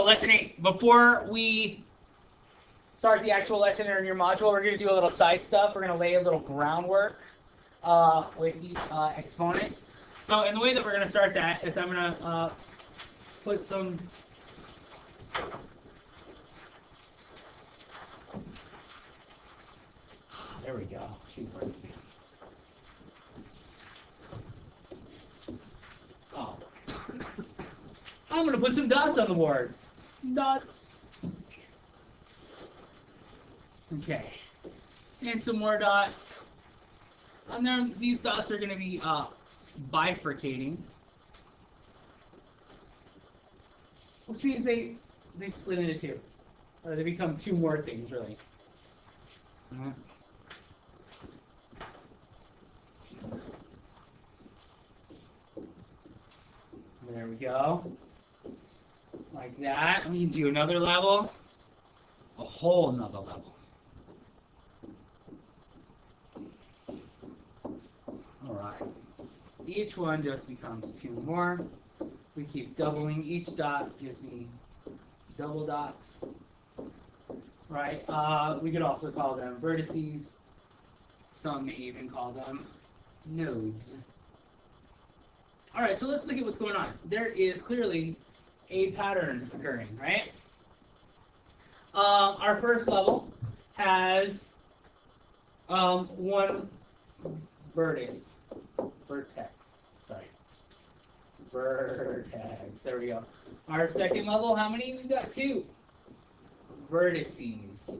So lesson 8, before we start the actual lesson in your module, we're going to do a little side stuff. We're going to lay a little groundwork with these exponents. So, and the way that we're going to start that is I'm going to put some there we go. She's working. Oh. I'm going to put some dots on the board. Dots. Okay. And some more dots. And then these dots are going to be bifurcating. Which means they split into two. Or they become two more things, really. There we go. Like that. Let me do another level. A whole another level. Alright. Each one just becomes two more. We keep doubling. Each dot gives me double dots. Right? We could also call them vertices. Some may even call them nodes. Alright, so let's look at what's going on. There is clearly a pattern occurring, right? Our first level has one vertex. There we go. Our second level, how many? We've got two vertices.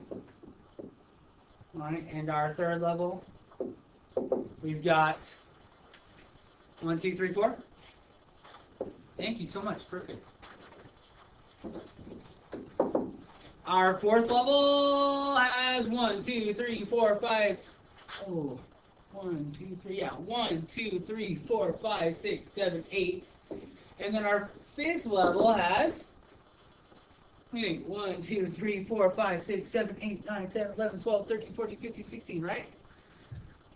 All right, and our third level, we've got 1, 2, 3, 4. Thank you so much. Perfect. Our fourth level has 1, 2, 3, 4, 5. Oh, 1, 2, 3. Yeah, 1, 2, 3, 4, 5, 6, 7, 8. And then our fifth level has 1, 2, 3, 4, 5, 6, 7, 8, 9, 10, 11, 12, 13, 14, 15, 16, right?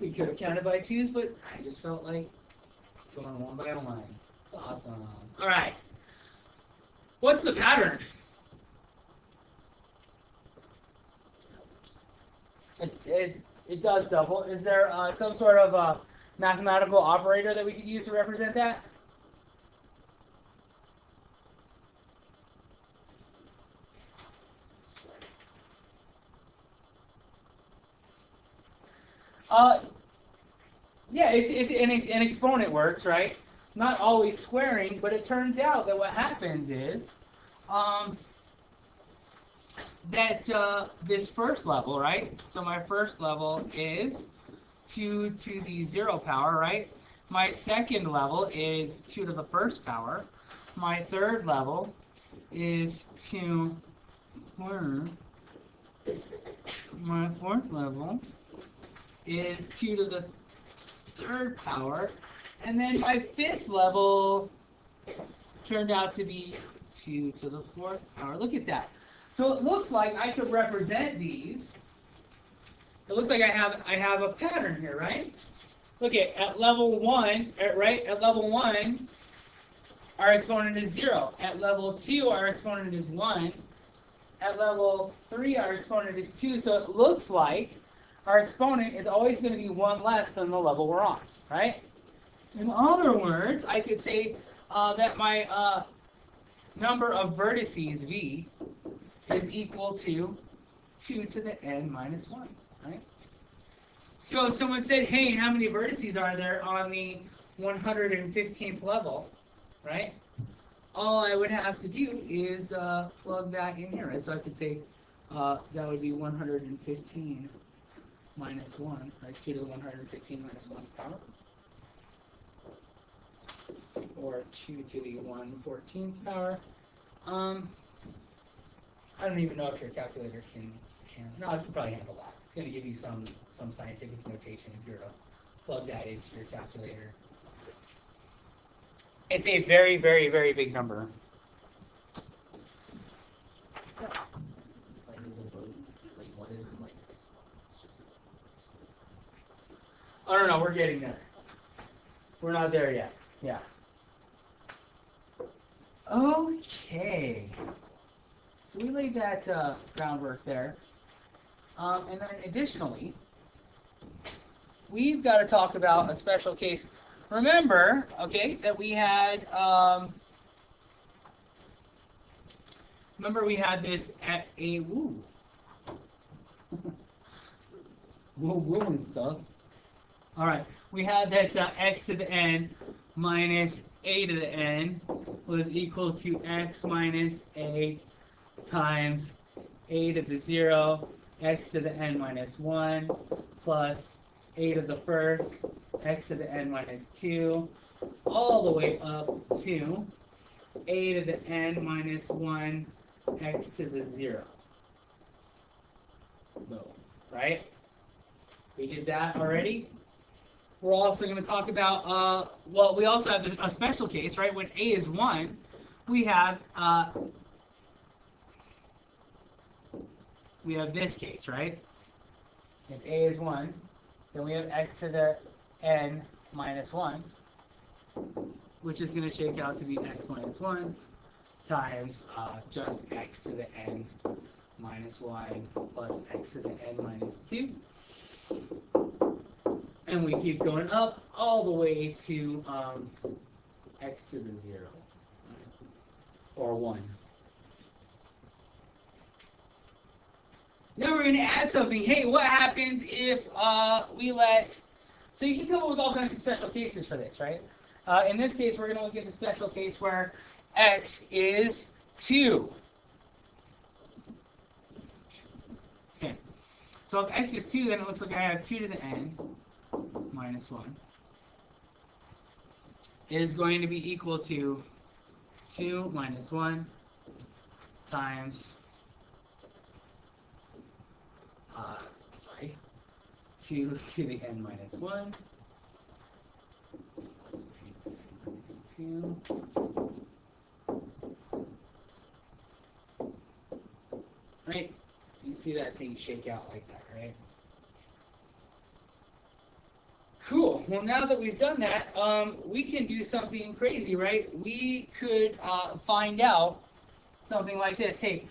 We could have counted by twos, but I just felt like going one by one. Awesome. All right. What's the pattern? It does double. Is there some sort of mathematical operator that we could use to represent that? Yeah, an exponent works, right? Not always squaring, but it turns out that what happens is that this first level, right? So my first level is 2 to the 0 power, right? My second level is 2 to the first power. My third level is 2 squared. My fourth level is 2 to the third power. And then my fifth level turned out to be 2 to the fourth power. Look at that. So it looks like I could represent these. It looks like I have a pattern here, right? Look at level 1, right? At level 1, our exponent is 0. At level 2, our exponent is 1. At level 3, our exponent is 2. So it looks like our exponent is always going to be 1 less than the level we're on, right? In other words, I could say that my number of vertices, v, is equal to 2 to the n minus 1, right? So if someone said, hey, how many vertices are there on the 115th level, right? All I would have to do is plug that in here, right? So I could say that would be 115 minus 1, right? 2 to the 115 minus 1 power. Or 2 to the 114th power. I don't even know if your calculator can no, it can probably handle that. It's going to give you some scientific notation if you're to plug that into your calculator. It's a very, very, very big number. I don't know, we're getting there. We're not there yet. Yeah. Okay. So we laid that groundwork there. And then additionally, we've got to talk about a special case. Remember, okay, that we had, this at a woo. Woo and stuff. All right, we had that x to the n minus a to the n was equal to x minus a times a to the 0, x to the n minus 1, plus a to the first, x to the n minus 2, all the way up to a to the n minus 1, x to the 0. No, right? We did that already. We're also going to talk about, well, we also have a special case, right? When a is 1, we have this case, right? If a is 1, then we have x to the n minus 1, which is going to shake out to be x minus 1 times just x to the n minus 1 plus x to the n minus 2. And we keep going up all the way to x to the 0, or 1. Now we're going to add something. Hey, what happens if we let... So you can come up with all kinds of special cases for this, right? In this case, we're going to look at the special case where x is 2. Okay. So if x is 2, then it looks like I have 2 to the n minus 1 is going to be equal to 2 minus 1 times 2 to the n minus 1 plus 2 to the n minus 2. Right? You see that thing shake out like that, right? Cool. Well, now that we've done that, we can do something crazy, right? We could find out something like this. Hey,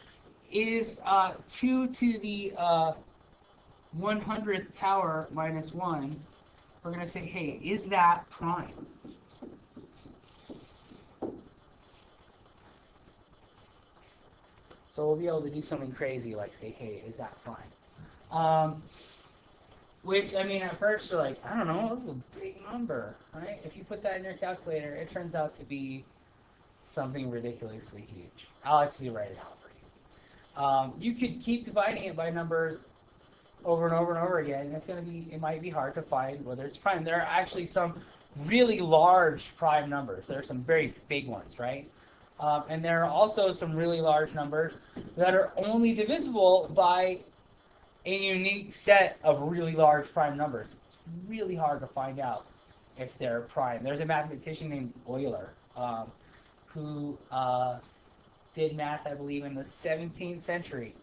is 2 to the 100th power minus 1, we're going to say, hey, is that prime? So we'll be able to do something crazy like say, hey, is that prime? Which, I mean, at first you're like, I don't know, this is a big number, right? If you put that in your calculator, it turns out to be something ridiculously huge. I'll actually write it out for you. You could keep dividing it by numbers over and over and over again, and it might be hard to find whether it's prime. There are actually some really large prime numbers. There are some very big ones, right? And there are also some really large numbers that are only divisible by a unique set of really large prime numbers. It's really hard to find out if they're prime. There's a mathematician named Euler who did math, I believe, in the 17th century.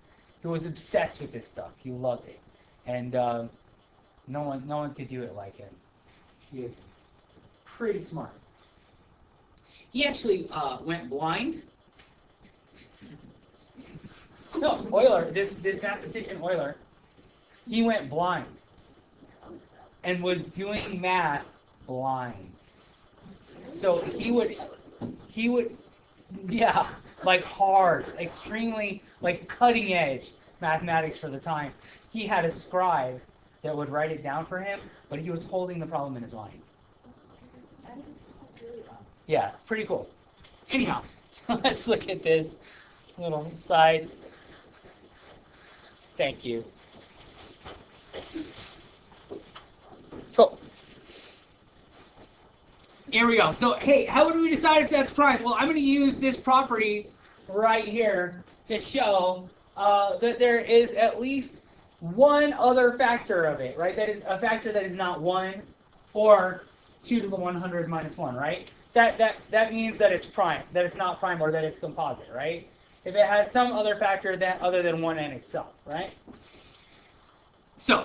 He was obsessed with this stuff. He loved it, and no one could do it like him. He is pretty smart. He actually went blind. No, Euler, this mathematician Euler, he went blind and was doing math blind. So he would, yeah, like hard, extremely, like cutting edge mathematics for the time. He had a scribe that would write it down for him, but he was holding the problem in his mind. Yeah, pretty cool. Anyhow, let's look at this little side. Thank you. Cool. Here we go. So, hey, how would we decide if that's prime? Well, I'm going to use this property right here to show that there is at least one other factor of it, right? That is a factor that is not 1 or 2 to the 100 minus 1, right? That means that it's prime, that it's not prime, or that it's composite, right? If it has some other factor other than 1n itself, right? So,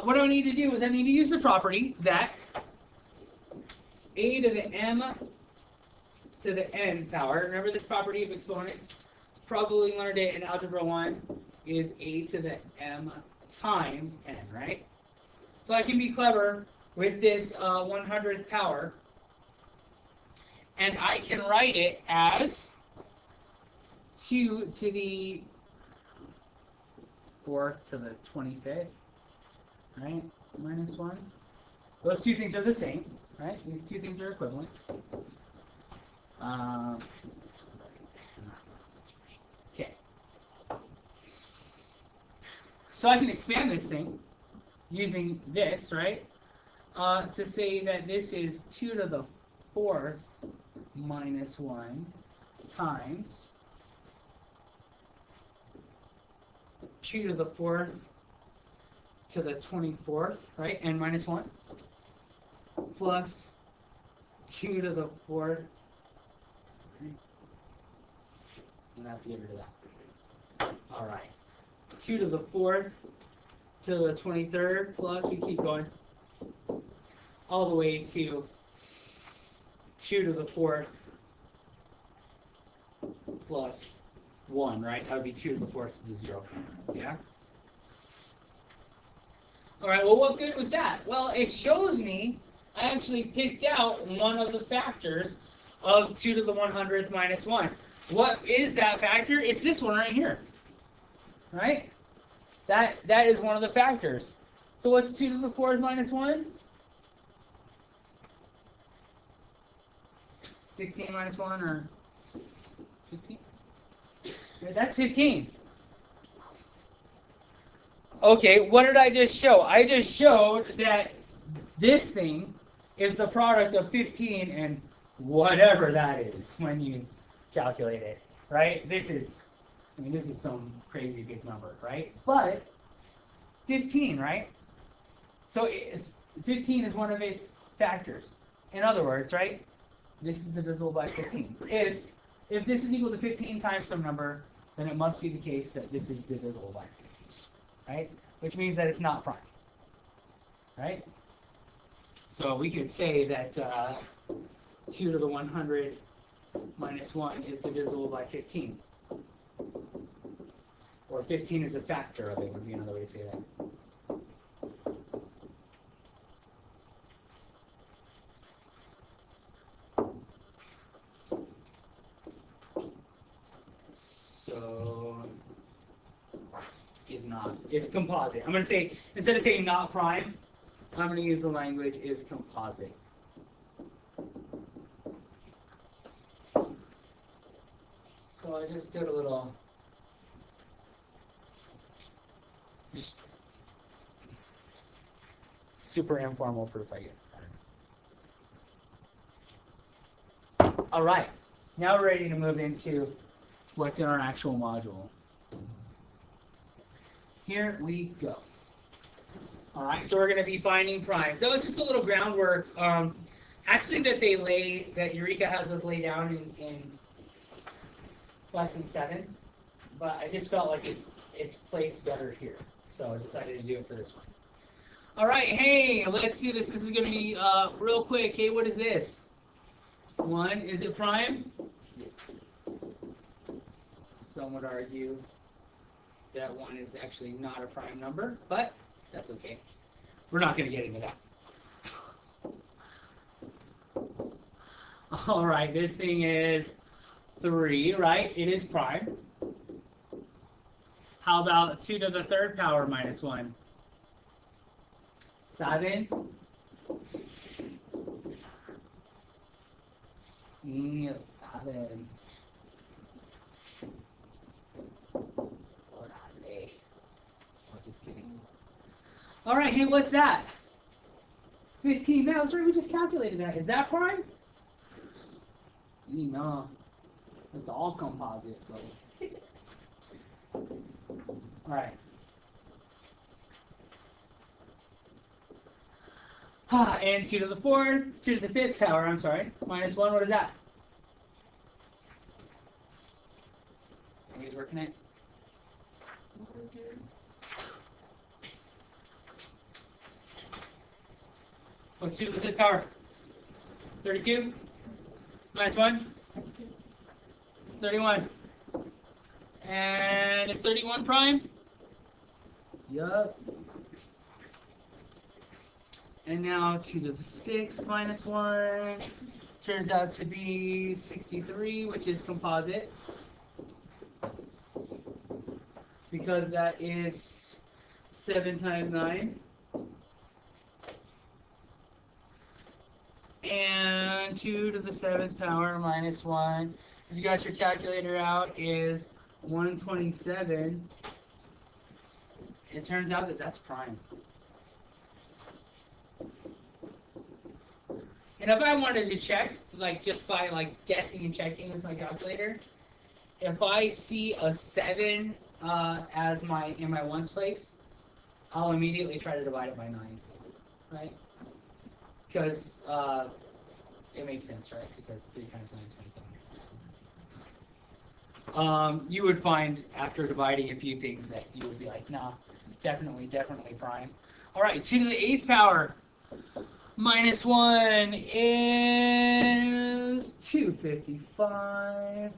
what I need to do is I need to use the property that a to the m to the n power, remember this property of exponents, probably learned it in Algebra 1, is a to the m times n, right? So I can be clever with this 100th power, and I can write it as 2 to the 4th to the 25th, right? Minus 1. Those two things are the same, right? These two things are equivalent. Okay. So I can expand this thing using this, right? To say that this is 2 to the 4th minus 1 times 2 to the 4th to the 24th, right? And minus 1 plus 2 to the 4th. And have to get rid of that. All right. 2 to the 4th to the 23rd plus, we keep going, all the way to 2 to the 4th plus 1, right? That would be 2 to the 4th to the 0. Yeah? All right, well, what good was that? Well, it shows me I actually picked out one of the factors of 2 to the 100th minus 1. What is that factor? It's this one right here, right? That is one of the factors. So what's 2 to the 4th minus 1? 16 minus 1, or 15? Yeah, that's 15. Okay, what did I just show? I just showed that this thing is the product of 15 and whatever that is when you calculate it, right? This is some crazy big number, right? But 15, right? So 15 is one of its factors. In other words, right? This is divisible by 15. If this is equal to 15 times some number, then it must be the case that this is divisible by 15. Right? Which means that it's not prime. Right? So we could say that 2 to the 100 minus 1 is divisible by 15. Or 15 is a factor of it, would be another way to say that. So is not. It's composite. I'm going to say, instead of saying not prime, I'm going to use the language is composite. So I just did a little, just super informal proof, I guess. All right. Now we're ready to move into what's in our actual module. Here we go. All right, so we're going to be finding primes. That was just a little groundwork, actually that Eureka has us lay down in lesson 7, but I just felt like it's placed better here, so I decided to do it for this one. All right, hey, let's see this. This is going to be real quick. Hey, what is this? 1, is it prime? Some would argue that 1 is actually not a prime number, but that's okay. We're not going to get into that. All right, this thing is 3, right? It is prime. How about 2 to the 3rd power minus 1? 7. 7. Just kidding. All right, hey, what's that? 15. Now, that's right, we just calculated that. Is that prime? No, it's all composite. All right. And 2 to the 4th, 2 to the 5th power, I'm sorry, minus 1, what is that? Anybody's working it? What's 2 to the 5th power? 32? Minus 1? 31. And it's 31 prime? Yup. And now 2 to the 6 minus 1 turns out to be 63, which is composite. Because that is 7 times 9. And 2 to the 7th power minus 1. If you got your calculator out, is 127. It turns out that that's prime. And if I wanted to check, like just by like guessing and checking with my calculator, if I see a 7 as in my ones place, I'll immediately try to divide it by 9, right? Because it makes sense, right? Because 3 times 9 is 27. You would find after dividing a few things that you would be like, nah, definitely prime. All right, 2 to the 8th power minus 1 is 255.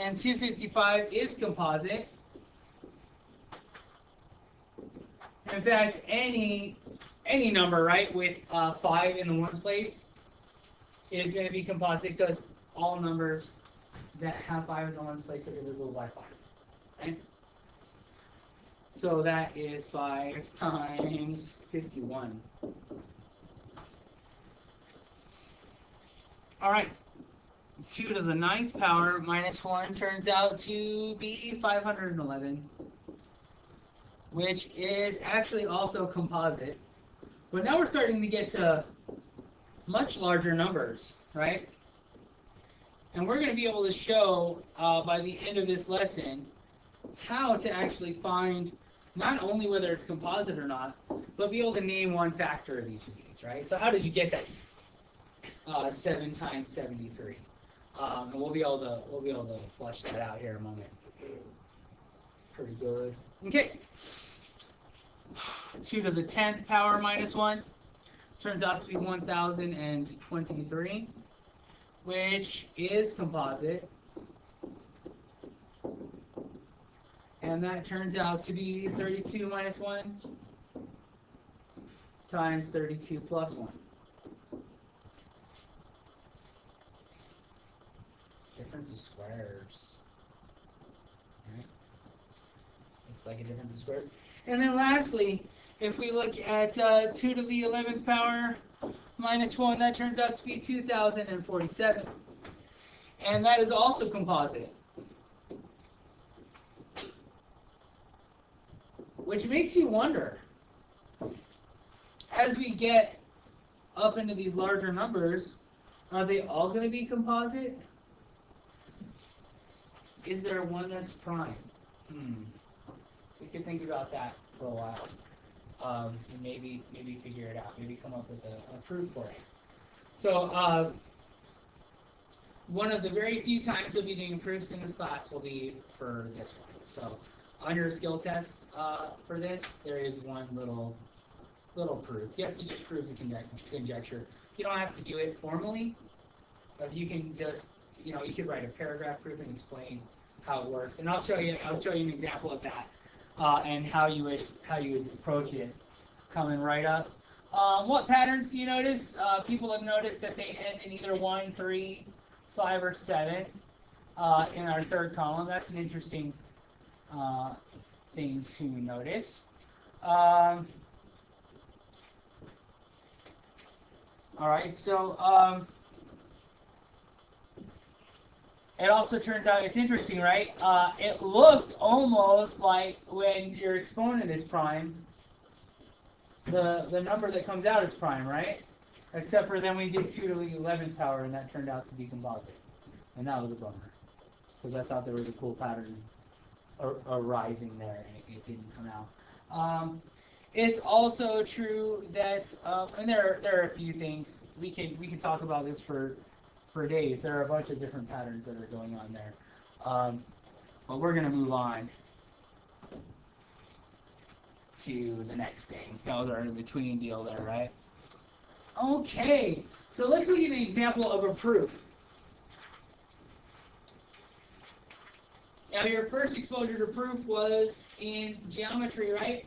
And 255 is composite. In fact, any number, right, with 5 in the ones place is going to be composite because all numbers that have 5 in the ones place are divisible by 5. Right? So that is 5 times 51. All right. 2 to the 9th power minus 1 turns out to be 511, which is actually also composite. But now we're starting to get to much larger numbers, right? And we're going to be able to show by the end of this lesson how to actually find not only whether it's composite or not, but be able to name one factor of each of these, right? So how did you get that 7 times 73? And we'll be able to flesh that out here in a moment. Pretty good. Okay. 2 to the 10th power minus 1 turns out to be 1023, which is composite. And that turns out to be 32 minus 1 times 32 plus 1. Difference of squares. Right? It's like a difference of squares. And then lastly, if we look at 2 to the 11th power minus 1, that turns out to be 2047. And that is also composite. Which makes you wonder, as we get up into these larger numbers, are they all going to be composite? Is there one that's prime? We could think about that for a while, and maybe figure it out. Maybe come up with a proof for it. So one of the very few times you'll be doing proofs in this class will be for this one. So on your skill test for this, there is one little proof. You have to just prove the conjecture. You don't have to do it formally, but you can just, you could write a paragraph proof and explain how it works. And I'll show you an example of that and how you would approach it coming right up. What patterns do you notice? People have noticed that they end in either 1, 3, 5, or 7 in our third column. That's an interesting thing to notice. All right, so it also turns out it's interesting, right? It looked almost like when your exponent is prime, the number that comes out is prime, right? Except for then we did 2 to the 11th power, and that turned out to be composite. And that was a bummer, because I thought there was a cool pattern arising there, and it didn't come out. It's also true that, and there are a few things we can talk about this for days. There are a bunch of different patterns that are going on there, but we're gonna move on to the next thing. Those are in between deal there, right? Okay, so let's look at an example of a proof. Now your first exposure to proof was in geometry, right?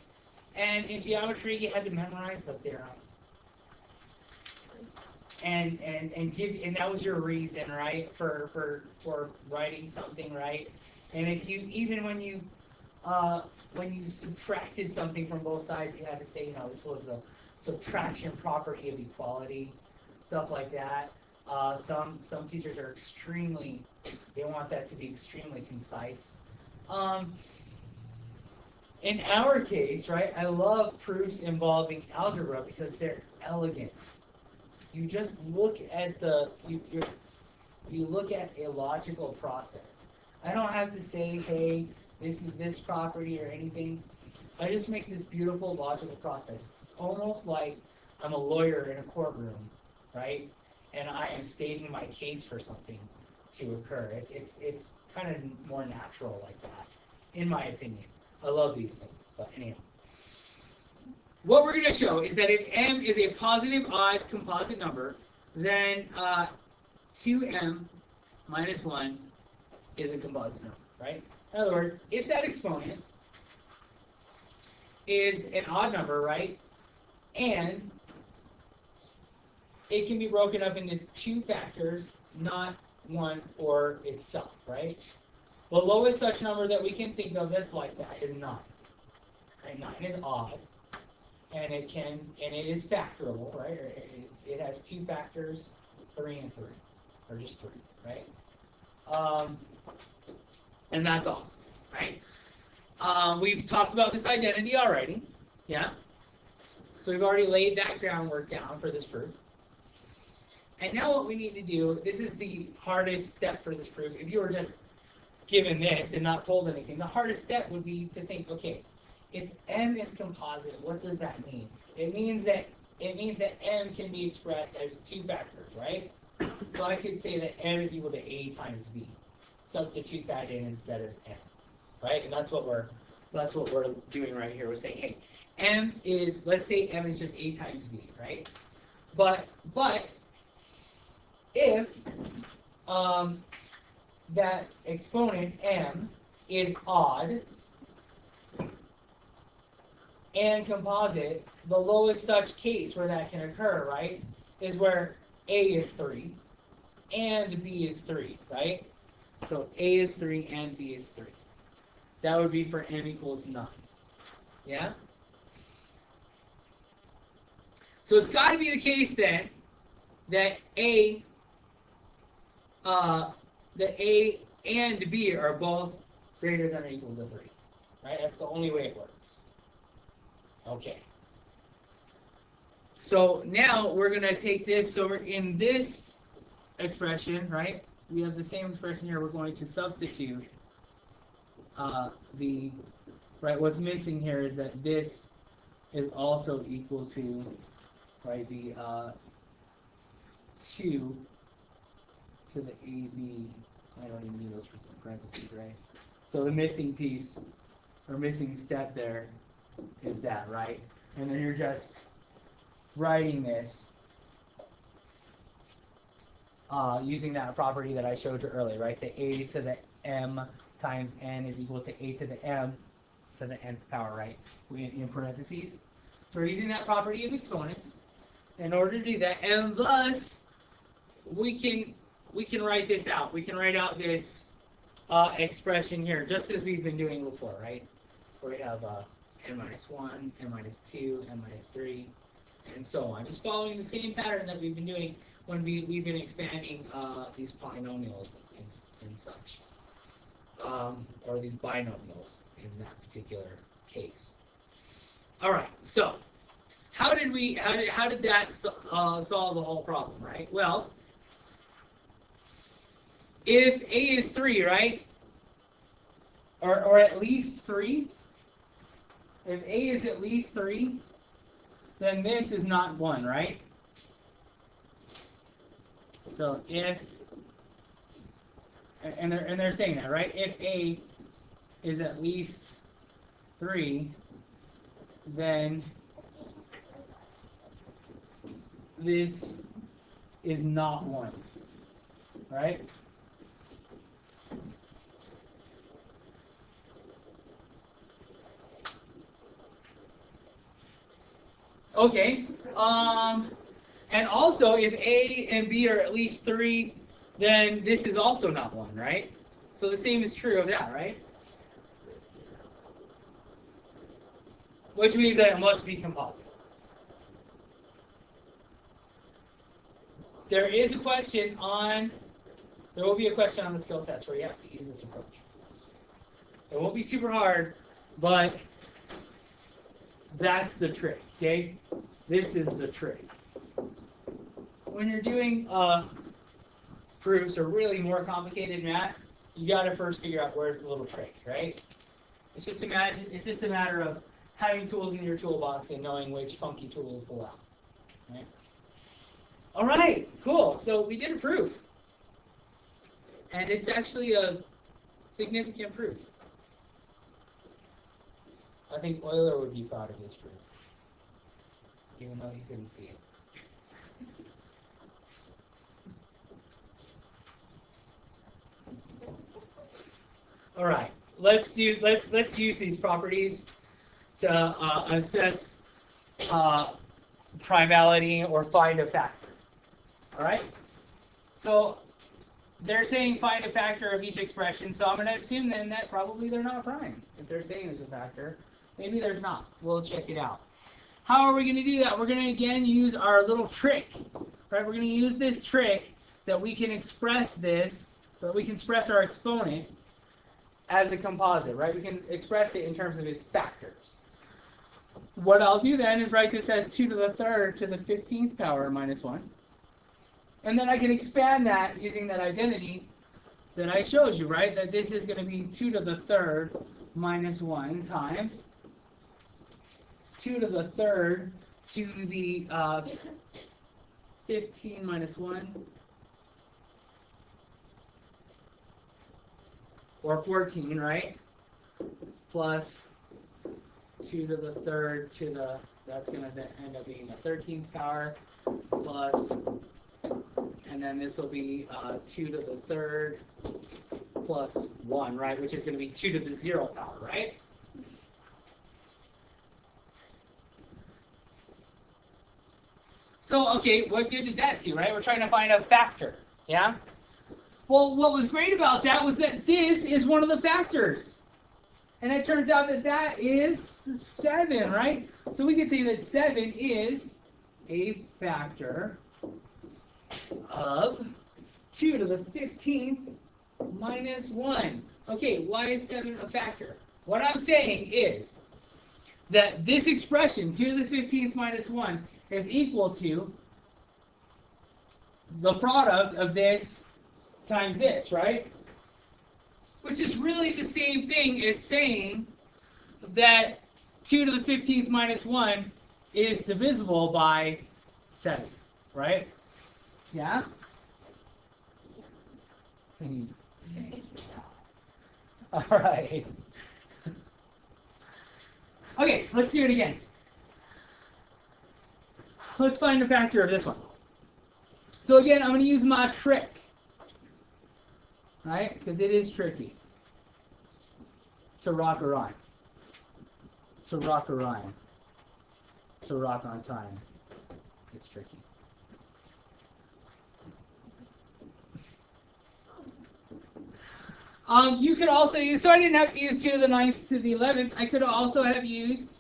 And in geometry you had to memorize the theorem. And that was your reason, right, for writing something, right? And if you even when you subtracted something from both sides, you had to say, this was the subtraction property of equality, stuff like that. Some teachers are they want that to be extremely concise. In our case, right, I love proofs involving algebra because they're elegant. You just look at you look at a logical process. I don't have to say, hey, this is this property or anything. I just make this beautiful logical process. It's almost like I'm a lawyer in a courtroom, right? And I am stating my case for something to occur. It's kind of more natural like that, in my opinion. I love these things, but anyhow. What we're going to show is that if m is a positive odd composite number, then 2m minus 1 is a composite number, right? In other words, if that exponent is an odd number, right, and it can be broken up into two factors, not one for itself, right? The lowest such number that we can think of that's like that is 9. Right? 9 is odd. And it is factorable, right? It has two factors, 3 and 3, or just 3, right? And that's awesome, right? We've talked about this identity already, yeah? So we've already laid that groundwork down for this proof. And now what we need to do, this is the hardest step for this proof. If you were just given this and not told anything, the hardest step would be to think, okay, if m is composite, what does that mean? It means that m can be expressed as two factors, right? So I could say that m is equal to a times b. Substitute that in instead of m, right? And that's what we're doing right here. We're saying, hey, let's say m is just a times b, right? But if that exponent m is odd and composite, the lowest such case where that can occur, right, is where a is 3 and b is 3, right? So a is 3 and b is 3. That would be for m equals 9. Yeah? So it's got to be the case then that a and b are both greater than or equal to 3. Right? That's the only way it works. Okay. So now we're going to take this, so we're in this expression, right? We have the same expression here. We're going to substitute what's missing here is that this is also equal to, right, the 2 to the AB. I don't even need those parentheses, right? So the missing piece, or missing step there, is that, right? And then you're just writing this using that property that I showed you earlier, right? The a to the m times n is equal to a to the m to the nth power, right? In parentheses. So we're using that property of exponents in order to do that, and thus we can write this out. We can write out this expression here, just as we've been doing before, right? Where we have n minus 1, n minus 2, n minus 3, and so on. Just following the same pattern that we've been doing when we've been expanding these polynomials and such, or these binomials in that particular case. All right, so how did that solve the whole problem, right? Well, if a is 3, right, or at least 3. If a is at least 3, then this is not 1, right? So if, and they're saying that, right? If a is at least 3, then this is not 1, right? Okay. And also, if A and B are at least 3, then this is also not 1, right? So the same is true of that, right? Which means that it must be composite. There is a question on, there will be a question on the skill test where you have to use this approach. It won't be super hard, but that's the trick, okay? This is the trick. When you're doing proofs or really more complicated math, you got to first figure out where's the little trick, right? It's just a matter of having tools in your toolbox and knowing which funky tool to pull out, right? All right, cool. So we did a proof, and it's actually a significant proof. I think Euler would be proud of this proof, even though he couldn't see it. All right, let's use these properties to assess primality or find a factor. All right, so they're saying find a factor of each expression, so I'm going to assume then that probably they're not prime. If they're saying there's a factor, maybe there's not. We'll check it out. How are we going to do that? We're going to again use our little trick, right? We're going to use this trick that we can express this, that we can express our exponent as a composite, right? We can express it in terms of its factors. What I'll do then is write this as 2 to the 3rd to the 15th power minus 1. And then I can expand that using that identity that I showed you, right? That this is going to be 2 to the 3rd minus 1 times 2 to the 3rd to the 15 minus 1, or 14, right? Plus 2 to the 3rd to the, that's going to end up being the 13th power, plus, and then this will be 2 to the 3rd plus 1, right? Which is going to be 2 to the 0 power, right? So, okay, what good did that do, right? We're trying to find a factor, yeah? Well, what was great about that was that this is one of the factors. And it turns out that that is 7, right? So we can say that 7 is a factor of 2 to the 15th minus 1. Okay, why is 7 a factor? What I'm saying is that this expression, 2 to the 15th minus 1, is equal to the product of this times this, right? Which is really the same thing as saying that 2 to the 15th minus 1 is divisible by 7, right? Yeah? All right. Okay, let's do it again. Let's find a factor of this one. So again, I'm going to use my trick. Right? Because it is tricky to rock a rhyme. To rock a rhyme. To rock on time. It's tricky. You could also use, so I didn't have to use 2 to the 9th to the 11th. I could also have used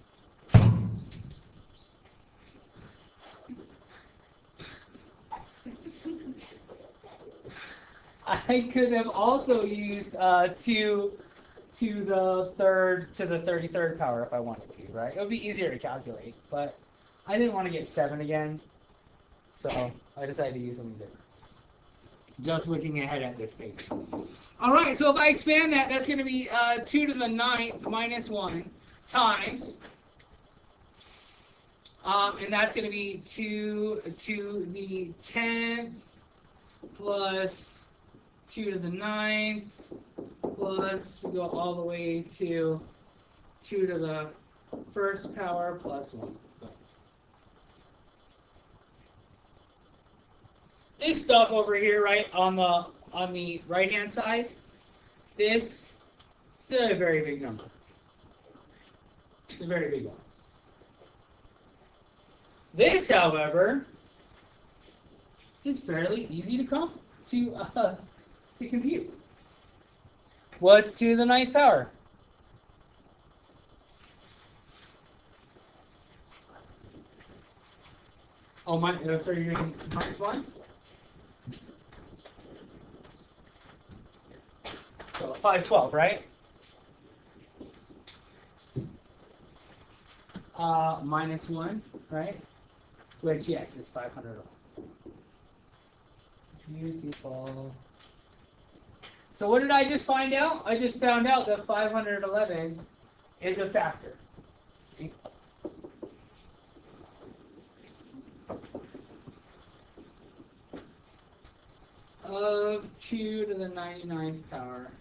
I could have also used 2 to the 3rd to the 33rd power if I wanted to, right? It would be easier to calculate, but I didn't want to get 7 again, so I decided to use something different. Just looking ahead at this stage. All right, so if I expand that, that's going to be 2 to the 9th minus 1 times, and that's going to be 2 to the 10th plus 2 to the 9th, plus we go all the way to 2 to the 1st power plus 1. This stuff over here, right, on the right hand side, this is a very big number. It's a very big one. This, however, is fairly easy to compute. What's 2 to the 9th power? Oh, so you're doing -1? So 512, right? -1, right? Which, yes, is 500. Beautiful. So what did I just find out? I just found out that 511 is a factor. Of 2 to the 99th power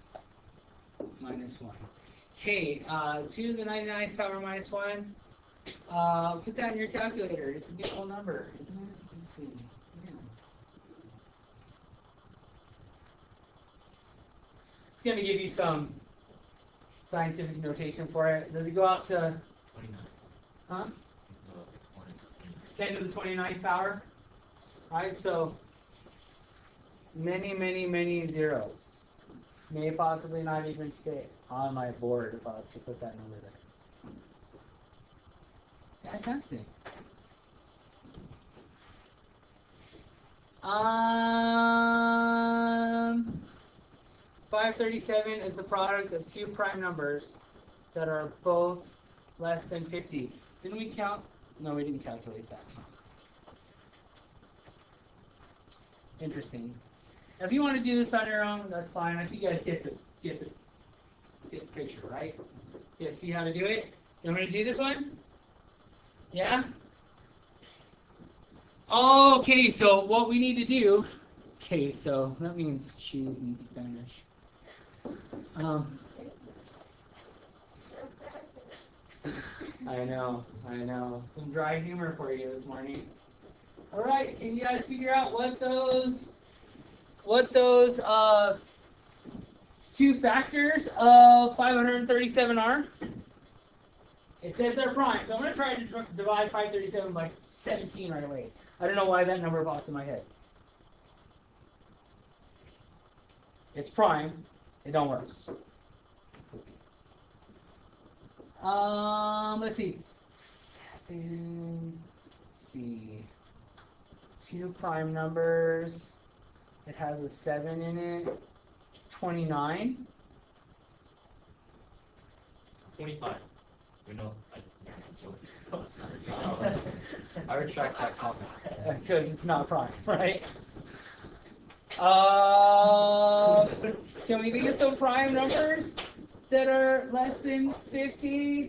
-1. Okay, 2 to the 99th power -1. Put that in your calculator. It's a beautiful number, isn't it? Let's see. Yeah. It's going to give you some scientific notation for it. Does it go out to 29? Huh? 10 to the 29th power? Right, so many zeros. May possibly not even fit on my board if I was to put that number there. Fantastic. 537 is the product of 2 prime numbers that are both less than 50. Didn't we count? No, we didn't calculate that. Interesting. If you want to do this on your own, that's fine. I think you guys get the picture, right? Yeah, see how to do it? You want me to do this one? Yeah? Okay, so what we need to do, okay, so that means cheese in Spanish. I know. Some dry humor for you this morning. All right, can you guys figure out what those 2 factors of 537 are? It says they're prime, so I'm going to try to divide 537 by 17 right away. I don't know why that number pops in my head. It's prime. It don't work. Let's see. 2 prime numbers. It has a 7 in it. 29. 25. We know. I retract that comment. Because it's not prime, right? Can we think of some prime numbers that are less than 50?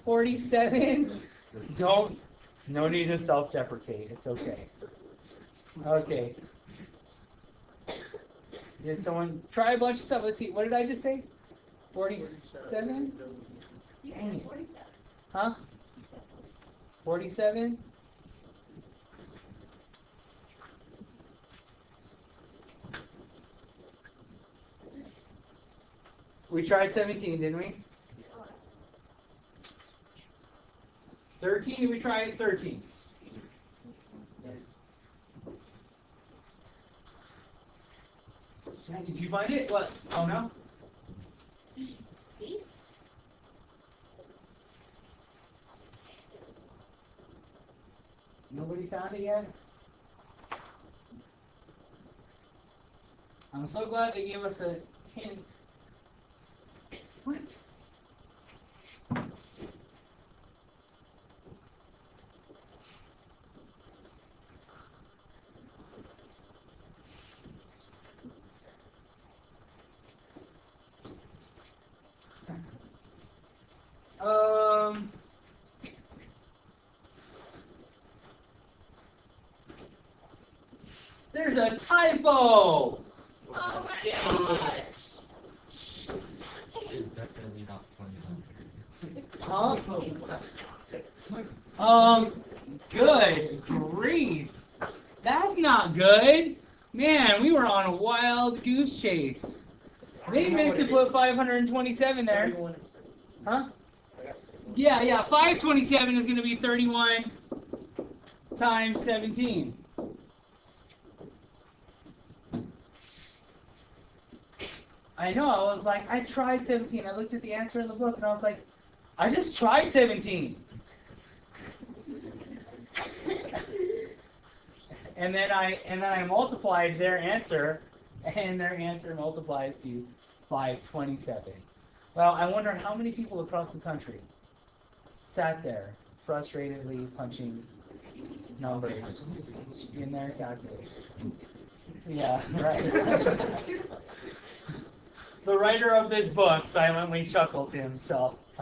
47? No need to self-deprecate. It's okay. Okay. Did someone try a bunch of stuff? Let's see. What did I just say? 47? Dang it. Huh? 47? We tried 17, didn't we? 13? Did we try 13? Yes. Did you find it? What? Oh no? Nobody found it yet? I'm so glad they gave us a hint. What? There's a typo! Oh my God! It's definitely not 29. Huh? Good grief. That's not good. Man, we were on a wild goose chase. They meant to put 527 there. Huh? Yeah. 527 is going to be 31 times 17. I know, I was like, I tried 17. I looked at the answer in the book and I was like, I just tried 17. and then I multiplied their answer, and their answer multiplies to 527. Well, I wonder how many people across the country sat there frustratedly punching numbers in their calculator. Yeah, right. The writer of this book silently chuckled to himself.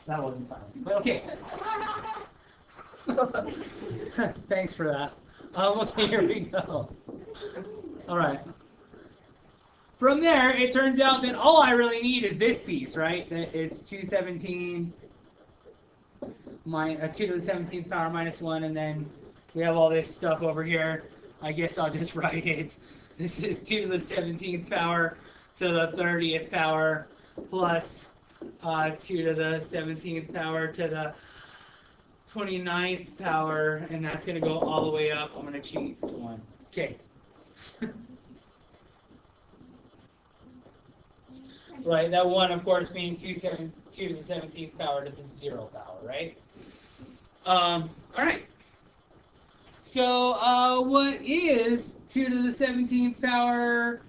That wasn't silent, but okay. Thanks for that. Okay, here we go. All right. From there, it turns out that all I really need is this piece, right? That it's 217 2 to the 17th power minus 1, and then we have all this stuff over here. I guess I'll just write it. This is 2 to the 17th power to the 30th power plus 2 to the 17th power to the 29th power, and that's going to go all the way up. I'm going to cheat 1. Okay. Right, that 1, of course, being 2 to the 17th power to the 0 power, right? All right. So, what is 2 to the 17th power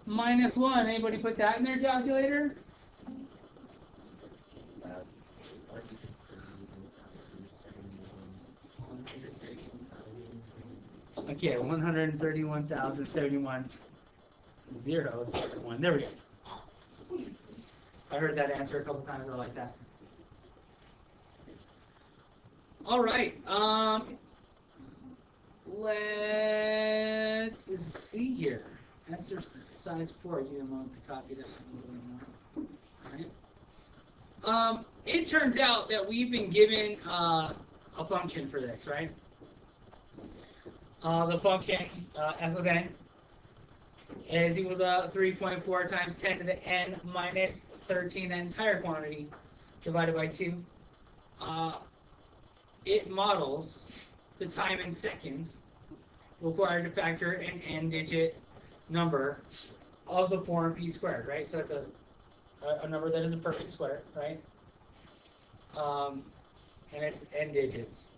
minus 1? Anybody put that in their calculator? Okay, 131,071 zeros. 1. There we go. I heard that answer a couple times. I like that. All right. Let's see here. Exercise 4. You want to copy that a little bit more. All right. It turns out that we've been given a function for this, right? The function f of n is equal to 3.4 times 10 to the n minus 13, that entire quantity, divided by 2. It models the time in seconds required to factor an n-digit number of the form p squared, right? So it's a number that is a perfect square, right? And it's n digits.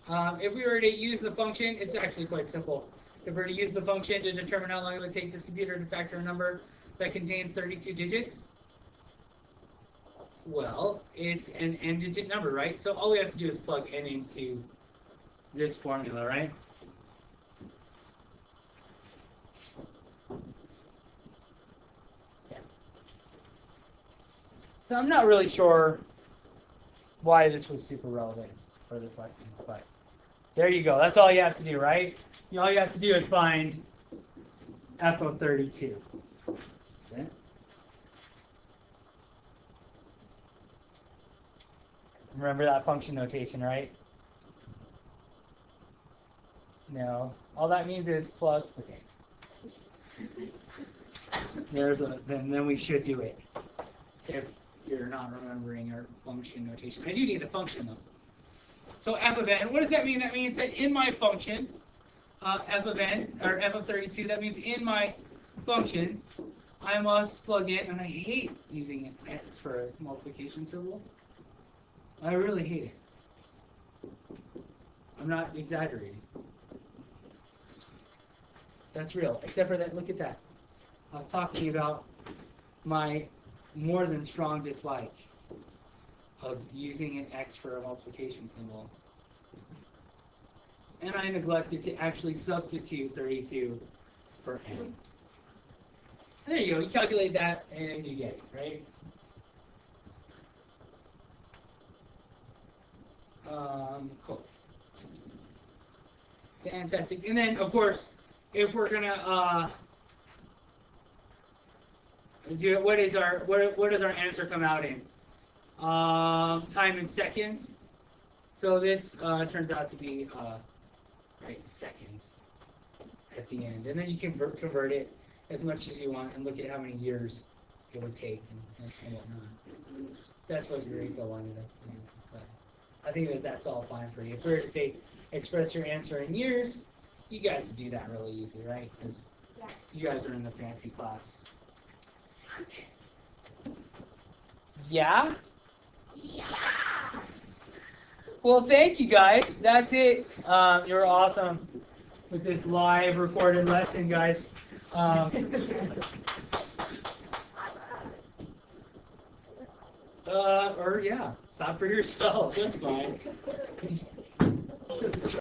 If we were to use the function, it's actually quite simple. If we were to use the function to determine how long it would take this computer to factor a number that contains 32 digits, well, it's an n-digit number, right? So all we have to do is plug n into this formula, right? Yeah. So I'm not really sure why this was super relevant for this lesson, but there you go. That's all you have to do, right? All you have to do is find f of 32. Okay. Remember that function notation, right? No. All that means is plug. Okay. Then we should do it. If you're not remembering our function notation. I do need the function though. So f of n, what does that mean? That means that in my function, f of n, or f of 32, that means in my function, I must plug in, and I hate using x for a multiplication symbol. I really hate it. I'm not exaggerating. That's real. Except for that, look at that. I was talking about my more than strong dislike of using an x for a multiplication symbol. And I neglected to actually substitute 32 for n. There you go. You calculate that, and you get it, right? Cool. Fantastic. And then, of course, if we're gonna do it, what does our answer come out in? Time in seconds. So this turns out to be right, seconds at the end, and then you can convert it as much as you want and look at how many years it would take and whatnot. That's what Eureka wanted us to do. But I think that that's all fine for you. If we were to say express your answer in years, you guys would do that really easy, right? Because you guys are in the fancy class. Yeah? Well, thank you guys. That's it. You're awesome with this live recorded lesson, guys. Or yeah, stop for yourself. That's fine.